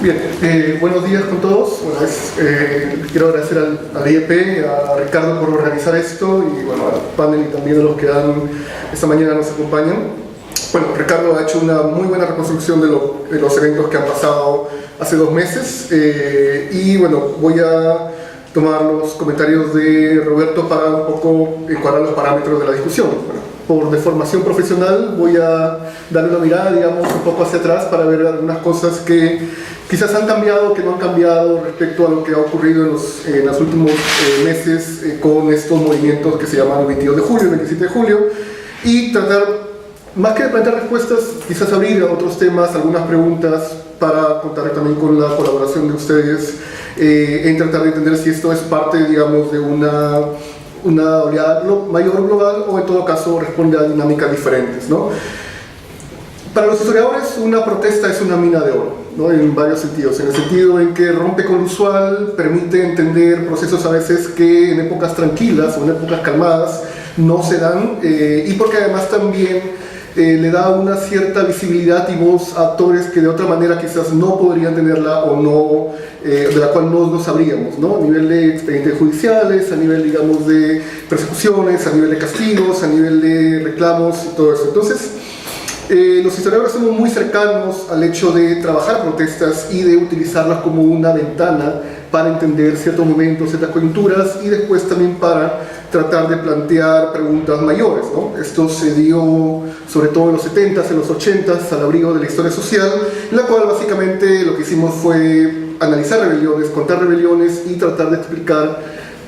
Bien, buenos días con todos. Bueno, quiero agradecer al IEP, a Ricardo por organizar esto y bueno, al panel y también a los que esta mañana nos acompañan. Bueno, Ricardo ha hecho una muy buena reconstrucción de los eventos que han pasado hace 2 meses y bueno, voy a tomar los comentarios de Roberto para un poco encuadrar los parámetros de la discusión. Bueno, por deformación profesional voy a darle una mirada, digamos, un poco hacia atrás para ver algunas cosas que quizás han cambiado, que no han cambiado respecto a lo que ha ocurrido en los últimos meses con estos movimientos que se llaman el 22 de julio, el 27 de julio, y tratar, más que plantear respuestas, quizás abrir a otros temas, algunas preguntas, para contar también con la colaboración de ustedes en tratar de entender si esto es parte, digamos, de una oleada mayor global o en todo caso responde a dinámicas diferentes, ¿no? Para los historiadores una protesta es una mina de oro, ¿no? En varios sentidos, en el sentido en que rompe con lo usual, permite entender procesos a veces que en épocas tranquilas o en épocas calmadas no se dan y porque además también le da una cierta visibilidad y voz a actores que de otra manera quizás no podrían tenerla o no, de la cual no sabríamos, ¿no? A nivel de expedientes judiciales, a nivel, digamos, de persecuciones, a nivel de castigos, a nivel de reclamos y todo eso. Entonces, los historiadores somos muy cercanos al hecho de trabajar protestas y de utilizarlas como una ventana para entender ciertos momentos, ciertas coyunturas y después también para tratar de plantear preguntas mayores, ¿no? Esto se dio sobre todo en los 70s, en los 80s, al abrigo de la historia social, en la cual básicamente lo que hicimos fue analizar rebeliones, contar rebeliones y tratar de explicar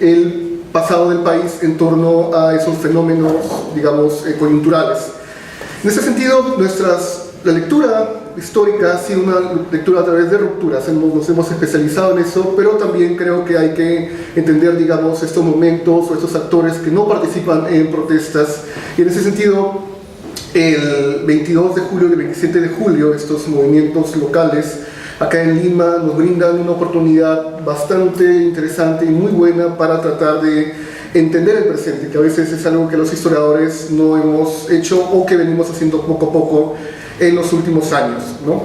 el pasado del país en torno a esos fenómenos, digamos, coyunturales. En ese sentido, la lectura histórica ha sido una lectura a través de rupturas, nos hemos especializado en eso, pero también creo que hay que entender, digamos, estos momentos o estos actores que no participan en protestas, y en ese sentido, el 22 de julio y el 27 de julio, estos movimientos locales, acá en Lima, nos brindan una oportunidad bastante interesante y muy buena para tratar de entender el presente, que a veces es algo que los historiadores no hemos hecho o que venimos haciendo poco a poco en los últimos años, ¿no?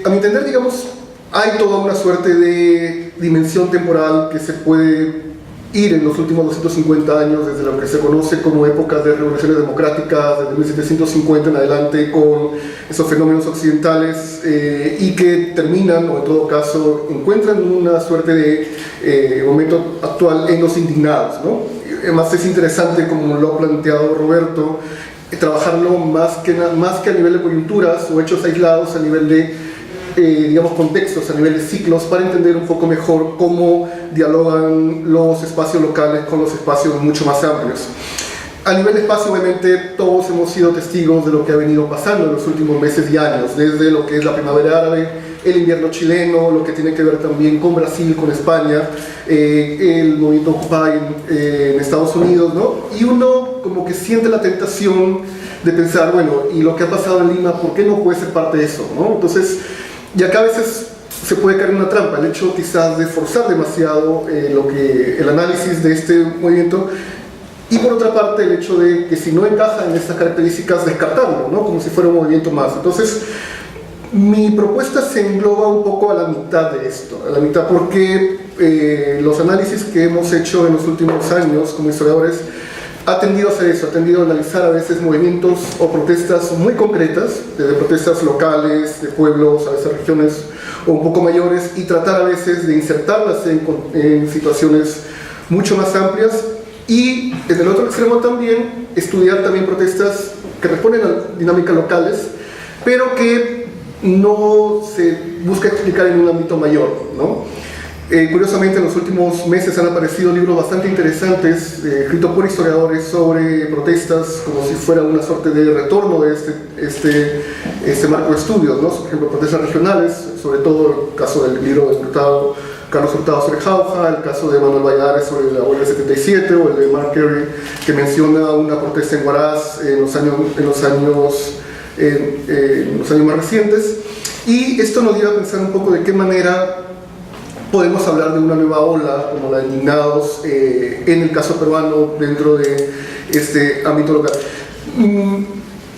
A mi entender, digamos, hay toda una suerte de dimensión temporal que se puede ir en los últimos 250 años, desde lo que se conoce como épocas de revoluciones democráticas, desde 1750 en adelante, con esos fenómenos occidentales y que terminan, o en todo caso, encuentran una suerte de momento actual en los indignados, ¿no? Además es interesante, como lo ha planteado Roberto, trabajarlo más que a nivel de coyunturas o hechos aislados, a nivel de digamos, contextos, a nivel de ciclos, para entender un poco mejor cómo dialogan los espacios locales con los espacios mucho más amplios. A nivel de espacio, obviamente, todos hemos sido testigos de lo que ha venido pasando en los últimos meses y años, desde lo que es la primavera árabe, el invierno chileno, lo que tiene que ver también con Brasil, con España, el movimiento Occupy en Estados Unidos, ¿no? Y uno como que siente la tentación de pensar, bueno, y lo que ha pasado en Lima, ¿por qué no puede ser parte de eso, ¿no? Entonces, y acá a veces se puede caer en una trampa, el hecho quizás de forzar demasiado el análisis de este movimiento, y por otra parte el hecho de que si no encaja en estas características, descartarlo, ¿no? Como si fuera un movimiento más. Entonces, mi propuesta se engloba un poco a la mitad de esto, a la mitad porque los análisis que hemos hecho en los últimos años como historiadores ha tendido a hacer eso, ha tendido a analizar a veces movimientos o protestas muy concretas, desde protestas locales, de pueblos, a veces regiones o un poco mayores, y tratar a veces de insertarlas en situaciones mucho más amplias, y desde el otro extremo también estudiar también protestas que responden a dinámicas locales, pero que no se busca explicar en un ámbito mayor, ¿no? Curiosamente, en los últimos meses han aparecido libros bastante interesantes escritos por historiadores sobre protestas, como si fuera una suerte de retorno de este marco de estudios, ¿no? Por ejemplo, protestas regionales, sobre todo el caso del libro del diputado Carlos Hurtado sobre Jauja, el caso de Manuel Valladares sobre la huelga del 77, o el de Mark Carey, que menciona una protesta en Huaraz en los años más recientes. Y esto nos lleva a pensar un poco de qué manera podemos hablar de una nueva ola, como la de indignados, en el caso peruano, dentro de este ámbito local.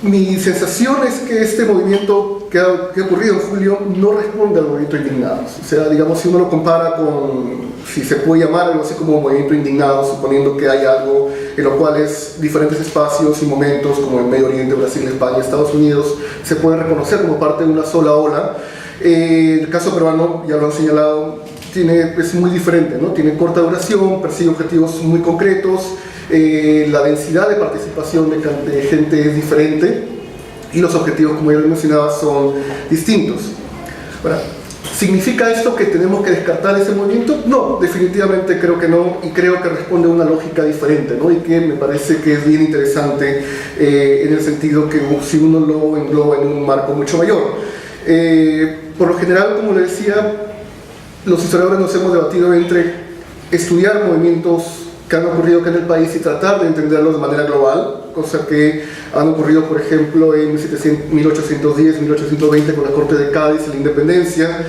Mi sensación es que este movimiento que ha ocurrido en julio no responde al movimiento Indignados. O sea, digamos, si uno lo compara con, si se puede llamar algo así como movimiento Indignados, suponiendo que hay algo en lo cual es diferentes espacios y momentos, como en Medio Oriente, Brasil, España, Estados Unidos, se puede reconocer como parte de una sola ola. El caso peruano, ya lo han señalado, es muy diferente, ¿no? Tiene corta duración, persigue objetivos muy concretos, la densidad de participación de gente es diferente y los objetivos, como ya lo mencionaba, son distintos. Ahora, ¿significa esto que tenemos que descartar ese movimiento? No, definitivamente creo que no, y creo que responde a una lógica diferente, ¿no? Y que me parece que es bien interesante en el sentido que si uno lo engloba en un marco mucho mayor. Por lo general, como le decía, los historiadores nos hemos debatido entre estudiar movimientos que han ocurrido acá en el país y tratar de entenderlos de manera global, cosa que han ocurrido, por ejemplo, en 1810, 1820 con la Corte de Cádiz, la independencia,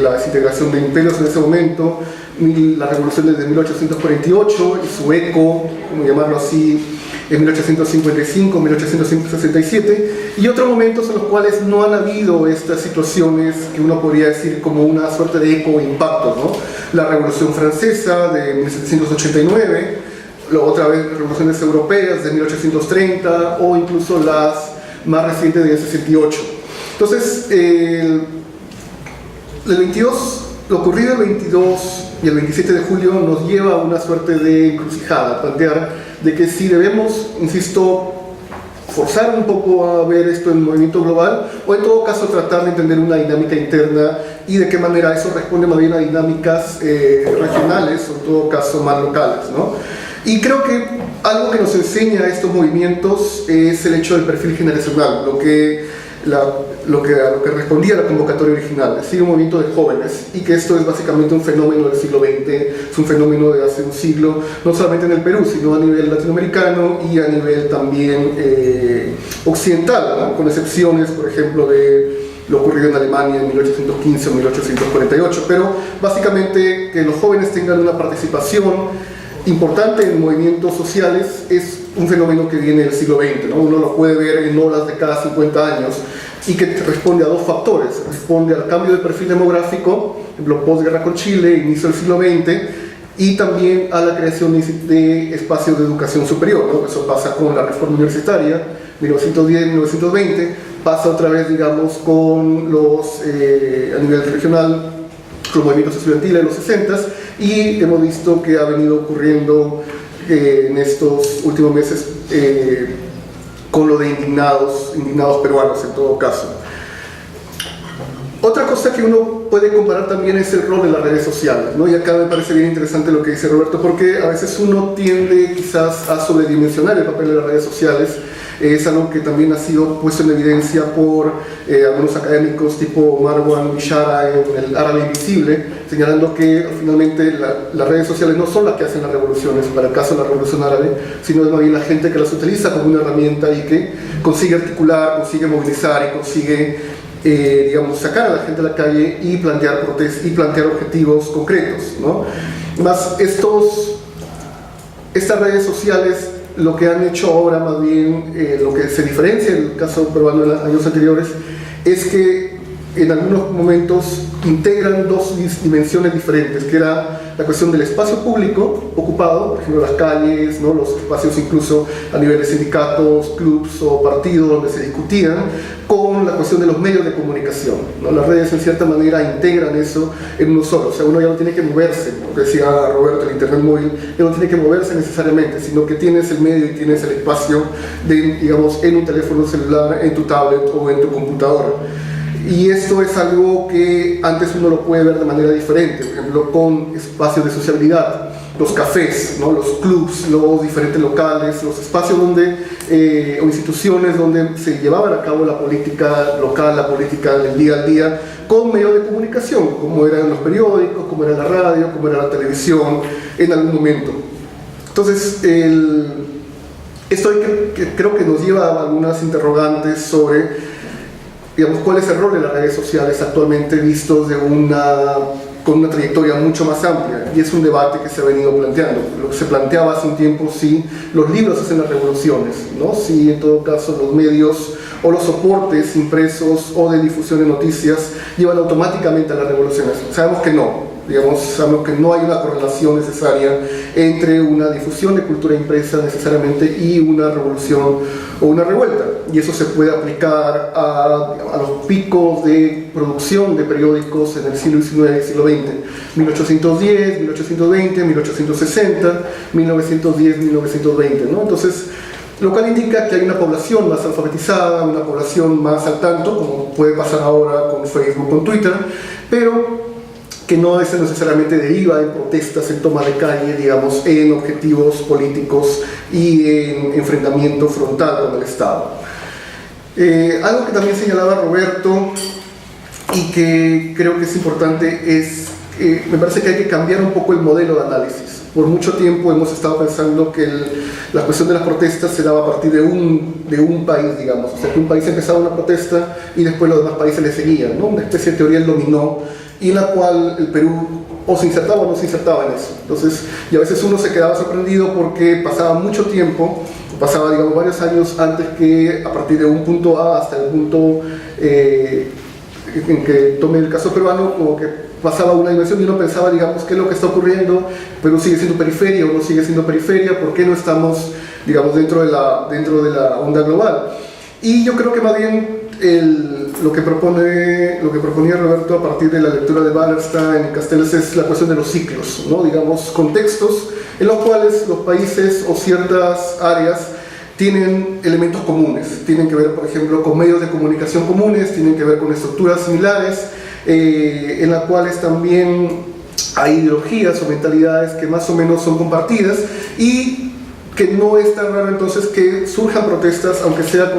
la desintegración de imperios en ese momento, la revolución desde 1848 y su eco, como llamarlo así, en 1855, 1867, y otros momentos en los cuales no han habido estas situaciones que uno podría decir como una suerte de eco o impacto, ¿no? La Revolución Francesa de 1789, otra vez revoluciones europeas de 1830 o incluso las más recientes de 68. Entonces, lo ocurrido el 22 y el 27 de julio nos lleva a una suerte de encrucijada, plantear de que si debemos, insisto, forzar un poco a ver esto en movimiento global, o en todo caso tratar de entender una dinámica interna y de qué manera eso responde más bien a dinámicas regionales, o en todo caso más locales, ¿no? Y creo que algo que nos enseña estos movimientos es el hecho del perfil generacional, a lo que respondía a la convocatoria original, es decir, un movimiento de jóvenes, y que esto es básicamente un fenómeno del siglo XX, es un fenómeno de hace un siglo, no solamente en el Perú, sino a nivel latinoamericano y a nivel también occidental, ¿no? Con excepciones, por ejemplo, de lo ocurrido en Alemania en 1815 o 1848, pero básicamente que los jóvenes tengan una participación importante en movimientos sociales es un fenómeno que viene del siglo XX, ¿no? Uno lo puede ver en olas de cada 50 años y que responde a dos factores. Responde al cambio de perfil demográfico, la posguerra con Chile, inicio del siglo XX, y también a la creación de espacios de educación superior, ¿no? Eso pasa con la reforma universitaria, 1910-1920, pasa otra vez, digamos, con a nivel regional, los movimientos estudiantiles de los 60s, y hemos visto que ha venido ocurriendo en estos últimos meses con lo de indignados peruanos en todo caso. Otra cosa que uno puede comparar también es el rol de las redes sociales, ¿no? Y acá me parece bien interesante lo que dice Roberto, porque a veces uno tiende quizás a sobredimensionar el papel de las redes sociales. Es algo que también ha sido puesto en evidencia por algunos académicos tipo Marwan Bishara en El Árabe Invisible, señalando que finalmente las redes sociales no son las que hacen las revoluciones, para el caso de la Revolución Árabe, sino es más bien la gente que las utiliza como una herramienta y que consigue articular, consigue movilizar y consigue digamos, sacar a la gente a la calle y plantear protestas y plantear objetivos concretos, ¿no? Más estas redes sociales lo que han hecho ahora, más bien lo que se diferencia en el caso peruano de los años anteriores, es que en algunos momentos integran dos dimensiones diferentes, que era la cuestión del espacio público ocupado, por ejemplo las calles, ¿no? Los espacios incluso a nivel de sindicatos, clubs o partidos donde se discutían, con la cuestión de los medios de comunicación, ¿no? Las redes en cierta manera integran eso en uno solo, o sea, uno ya no tiene que moverse, como decía Roberto, el internet móvil ya no tiene que moverse necesariamente, sino que tienes el medio y tienes el espacio digamos, en un teléfono celular, en tu tablet o en tu computadora. Y esto es algo que antes uno lo puede ver de manera diferente, por ejemplo, con espacios de sociabilidad, los cafés, ¿no? Los clubs, los diferentes locales, los espacios o instituciones donde se llevaba a cabo la política local, la política del día al día, con medios de comunicación, como eran los periódicos, como era la radio, como era la televisión, en algún momento. Entonces, esto creo que nos lleva a algunas interrogantes sobre, digamos, cuál es el rol de las redes sociales actualmente vistos de una con una trayectoria mucho más amplia, y es un debate que se ha venido planteando. Lo que se planteaba hace un tiempo, si los libros hacen las revoluciones, ¿no? Si en todo caso los medios o los soportes impresos o de difusión de noticias llevan automáticamente a las revoluciones. Sabemos que no. Sabemos que no hay una correlación necesaria entre una difusión de cultura impresa necesariamente y una revolución o una revuelta, y eso se puede aplicar a los picos de producción de periódicos en el siglo XIX y siglo XX, 1810, 1820, 1860, 1910, 1920, ¿no? Entonces, lo cual indica que hay una población más alfabetizada, una población más al tanto, como puede pasar ahora con Facebook, con Twitter, pero que no necesariamente deriva en protestas, en toma de calle, digamos, en objetivos políticos y en enfrentamiento frontal con el Estado. Algo que también señalaba Roberto y que creo que es importante es, me parece que hay que cambiar un poco el modelo de análisis. Por mucho tiempo hemos estado pensando que la cuestión de las protestas se daba a partir de un país, digamos, o sea, que un país empezaba una protesta y después los demás países le seguían, ¿no? Una especie de teoría del dominó, y en la cual el Perú o se insertaba o no se insertaba en eso. Entonces, y a veces uno se quedaba sorprendido porque pasaba mucho tiempo, pasaba, digamos, varios años antes que a partir de un punto A hasta el punto en que tome el caso peruano, como que pasaba una dimensión y uno pensaba, digamos, qué es lo que está ocurriendo. Perú sigue siendo periferia o no sigue siendo periferia, ¿por qué no estamos, digamos, dentro de la onda global? Y yo creo que más bien lo que proponía Roberto a partir de la lectura de Wallerstein y Castells es la cuestión de los ciclos, ¿no? Digamos, contextos en los cuales los países o ciertas áreas tienen elementos comunes, tienen que ver, por ejemplo, con medios de comunicación comunes, tienen que ver con estructuras similares, en las cuales también hay ideologías o mentalidades que más o menos son compartidas, y que no es tan raro entonces que surjan protestas, aunque sea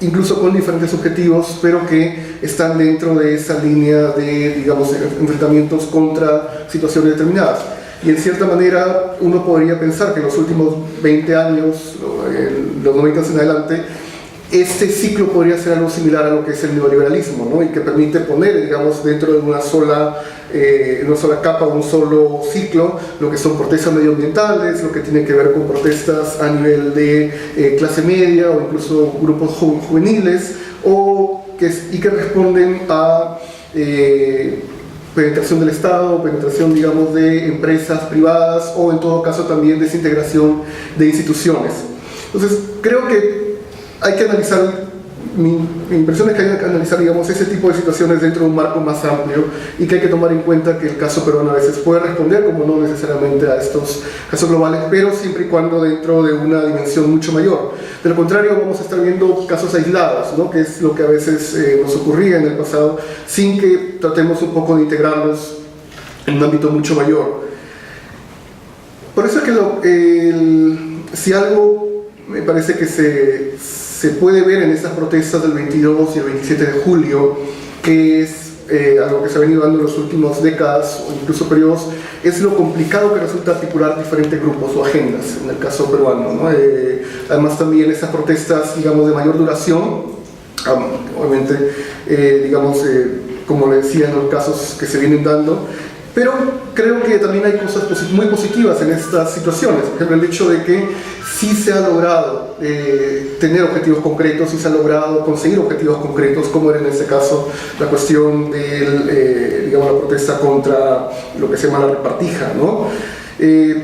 incluso con diferentes objetivos, pero que están dentro de esa línea de, digamos, enfrentamientos contra situaciones determinadas. Y en cierta manera uno podría pensar que en los últimos 20 años, los 90 en adelante, este ciclo podría ser algo similar a lo que es el neoliberalismo, ¿no? Y que permite poner, digamos, dentro de una sola capa, un solo ciclo, lo que son protestas medioambientales, lo que tiene que ver con protestas a nivel de clase media o incluso grupos juveniles, y que responden a penetración del Estado, penetración, digamos, de empresas privadas, o en todo caso también desintegración de instituciones. Entonces, creo que hay que analizar, mi impresión es que hay que analizar, digamos, ese tipo de situaciones dentro de un marco más amplio, y que hay que tomar en cuenta que el caso peruano a veces puede responder, como no necesariamente a estos casos globales, pero siempre y cuando dentro de una dimensión mucho mayor. De lo contrario, vamos a estar viendo casos aislados, ¿no? Que es lo que a veces nos ocurría en el pasado, sin que tratemos un poco de integrarlos en un ámbito mucho mayor. Por eso es que si algo me parece que se puede ver en estas protestas del 22 y el 27 de julio, que es algo que se ha venido dando en las últimas décadas o incluso periodos, es lo complicado que resulta articular diferentes grupos o agendas, en el caso peruano, ¿no? Además también estas protestas, digamos, de mayor duración, obviamente, digamos, como le decía, en los casos que se vienen dando, pero creo que también hay cosas muy positivas en estas situaciones. Por ejemplo, el hecho de que sí se ha logrado tener objetivos concretos, sí se ha logrado conseguir objetivos concretos, como era en este caso la cuestión de, digamos, la protesta contra lo que se llama la repartija, ¿no?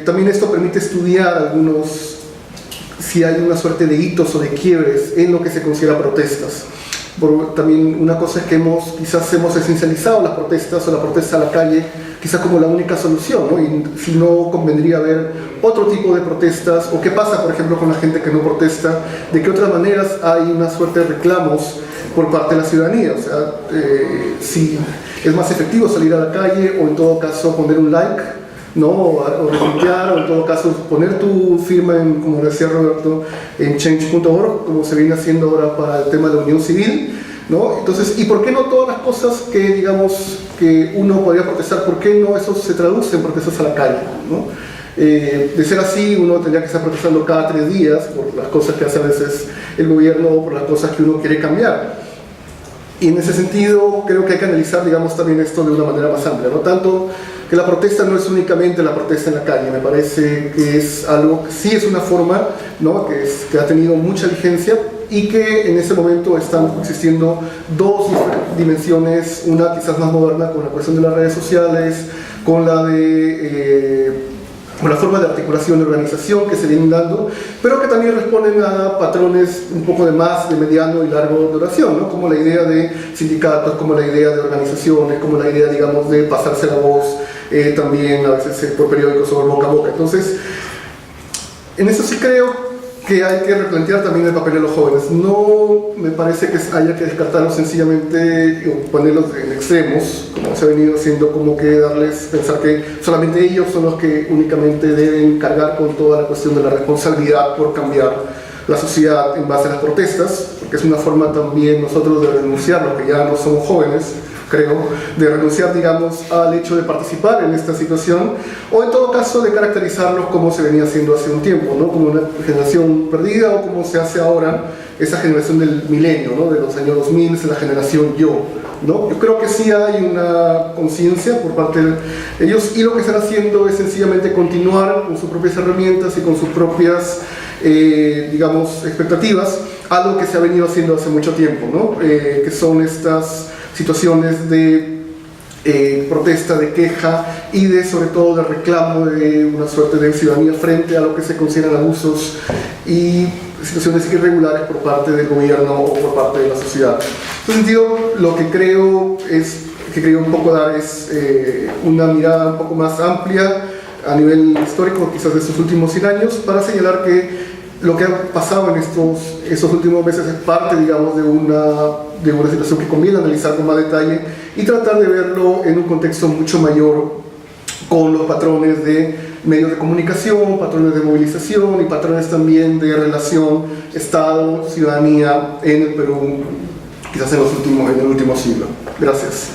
También esto permite estudiar si hay una suerte de hitos o de quiebres en lo que se considera protestas. También una cosa es que quizás hemos esencializado las protestas o la protesta a la calle quizás como la única solución, ¿no? Y si no, convendría ver otro tipo de protestas, o qué pasa, por ejemplo, con la gente que no protesta, de qué otras maneras hay una suerte de reclamos por parte de la ciudadanía. O sea, si es más efectivo salir a la calle, o en todo caso poner un like, ¿no? O retuitear, o en todo caso poner tu firma, como decía Roberto, en change.org, como se viene haciendo ahora para el tema de la unión civil, ¿no? Entonces, ¿y por qué no todas las cosas que, digamos, que uno podría protestar, por qué no eso se traduce en protestas a la calle, ¿no? De ser así, uno tendría que estar protestando cada 3 días por las cosas que hace a veces el gobierno, o por las cosas que uno quiere cambiar. Y en ese sentido creo que hay que analizar, digamos, también esto de una manera más amplia, no tanto que la protesta no es únicamente la protesta en la calle, me parece que es algo, sí es una forma, ¿no?, que ha tenido mucha vigencia y que en ese momento están existiendo dos dimensiones, una quizás más moderna con la cuestión de las redes sociales, con la forma de articulación y organización que se vienen dando, pero que también responden a patrones un poco de mediano y largo duración, ¿no?, como la idea de sindicatos, como la idea de organizaciones, como la idea, digamos, de pasarse la voz, también a veces por periódicos o boca a boca. Entonces, en eso sí creo que hay que replantear también el papel de los jóvenes. No me parece que haya que descartarlos sencillamente o ponerlos en extremos, como se ha venido haciendo, como que pensar que solamente ellos son los que únicamente deben cargar con toda la cuestión de la responsabilidad por cambiar la sociedad en base a las protestas, porque es una forma también nosotros de renunciar, los que ya no somos jóvenes, creo, de renunciar, digamos, al hecho de participar en esta situación, o en todo caso de caracterizarlos como se venía haciendo hace un tiempo, ¿no?, como una generación perdida, o como se hace ahora esa generación del milenio, ¿no?, de los años 2000, es la generación yo, ¿no? Yo creo que sí hay una conciencia por parte de ellos, y lo que están haciendo es sencillamente continuar con sus propias herramientas y con sus propias, digamos, expectativas, algo que se ha venido haciendo hace mucho tiempo, ¿no?, que son estas situaciones de protesta, de queja y sobre todo de reclamo de una suerte de ciudadanía frente a lo que se consideran abusos y situaciones irregulares por parte del gobierno o por parte de la sociedad. En ese sentido, lo que creo un poco dar es una mirada un poco más amplia a nivel histórico, quizás de estos últimos 100 años, para señalar que lo que ha pasado en estos últimos meses es parte, digamos, de una situación que conviene analizar con más detalle y tratar de verlo en un contexto mucho mayor, con los patrones de medios de comunicación, patrones de movilización y patrones también de relación Estado-ciudadanía en el Perú, quizás en el último siglo. Gracias.